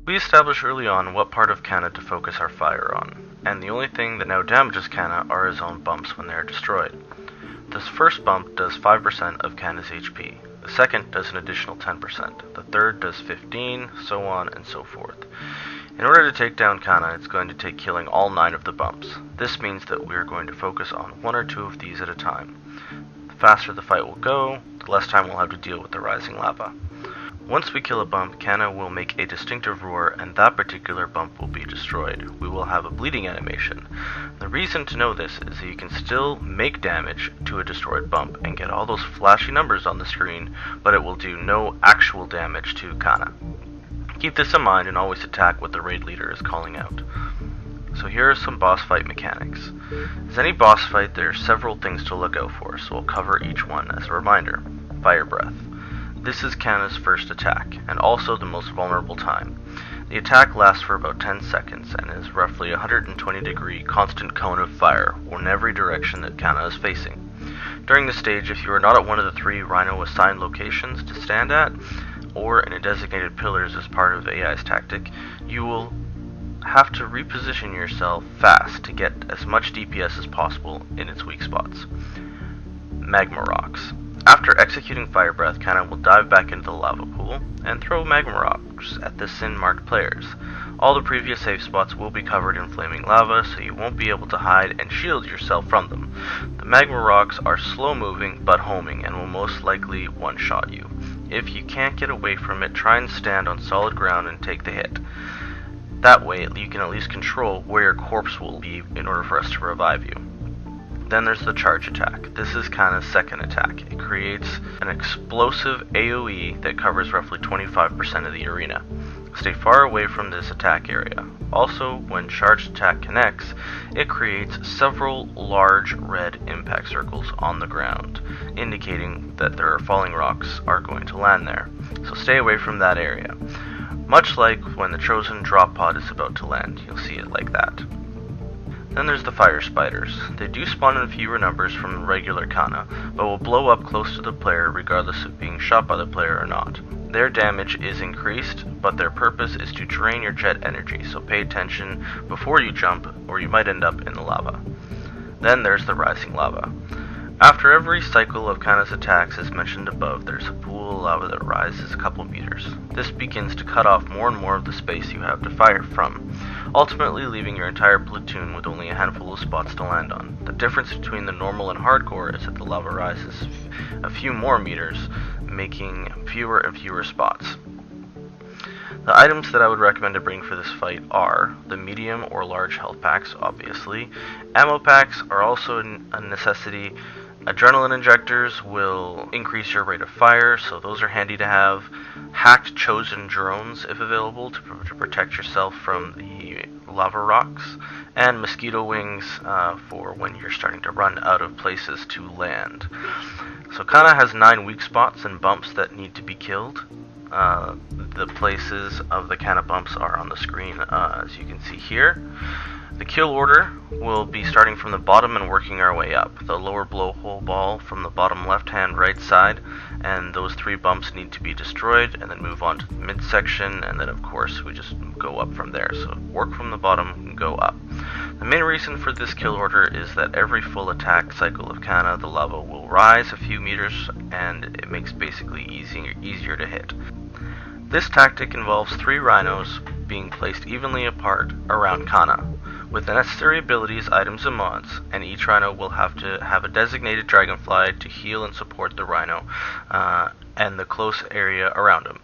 We established early on what part of Kana to focus our fire on, and the only thing that now damages Kana are his own bumps when they are destroyed. This first bump does 5% of Kana's HP, the second does an additional 10%, the third does 15, so on and so forth. In order to take down Kana, it's going to take killing all 9 of the bumps. This means that we are going to focus on 1 or 2 of these at a time. The faster the fight will go, the less time we'll have to deal with the rising lava. Once we kill a bump, Kana will make a distinctive roar, and that particular bump will be destroyed. We will have a bleeding animation. The reason to know this is that you can still make damage to a destroyed bump and get all those flashy numbers on the screen, but it will do no actual damage to Kana. Keep this in mind and always attack what the raid leader is calling out. So here are some boss fight mechanics. As any boss fight, there are several things to look out for, so we'll cover each one as a reminder. Fire Breath. This is Kana's first attack, and also the most vulnerable time. The attack lasts for about 10 seconds, and is roughly a 120-degree constant cone of fire in every direction that Kana is facing. During this stage, if you are not at one of the 3 Rhino assigned locations to stand at, or in a designated pillars as part of AI's tactic, you will have to reposition yourself fast to get as much DPS as possible in its weak spots. Magma Rocks. After executing Fire Breath, Kana will dive back into the lava pool and throw magma rocks at the sin-marked players. All the previous safe spots will be covered in flaming lava, so you won't be able to hide and shield yourself from them. The magma rocks are slow-moving but homing and will most likely one-shot you. If you can't get away from it, try and stand on solid ground and take the hit. That way you can at least control where your corpse will be in order for us to revive you. Then there's the charge attack. This is Kana's second attack. It creates an explosive AoE that covers roughly 25% of the arena. Stay far away from this attack area. Also, when charged attack connects, it creates several large red impact circles on the ground, indicating that there are falling rocks are going to land there. So stay away from that area. Much like when the chosen drop pod is about to land, you'll see it like that. Then there's the fire spiders. They do spawn in fewer numbers from regular Kana, but will blow up close to the player regardless of being shot by the player or not. Their damage is increased, but their purpose is to drain your jet energy, so pay attention before you jump or you might end up in the lava. Then there's the rising lava. After every cycle of Kana's attacks as mentioned above, there's a pool of lava that rises a couple meters. This begins to cut off more and more of the space you have to fire from, ultimately leaving your entire platoon with only a handful of spots to land on. The difference between the normal and hardcore is that the lava rises a few more meters, making fewer and fewer spots. The items that I would recommend to bring for this fight are the medium or large health packs, obviously. Ammo packs are also a necessity. Adrenaline injectors will increase your rate of fire, so those are handy to have. Hacked chosen drones, if available, to protect yourself from the lava rocks. And mosquito wings for when you're starting to run out of places to land. So Kana has 9 weak spots and bumps that need to be killed. The places of the Kana bumps are on the screen, as you can see here. The kill order will be starting from the bottom and working our way up. The lower blowhole ball from the bottom left-hand right side, and those 3 bumps need to be destroyed, and then move on to the midsection, and then of course we just go up from there. So work from the bottom and go up. The main reason for this kill order is that every full attack cycle of Kana, the lava will rise a few meters, and it makes basically easier to hit. This tactic involves 3 rhinos being placed evenly apart around Kana, with the necessary abilities, items, and mods, and each rhino will have to have a designated dragonfly to heal and support the rhino and the close area around him.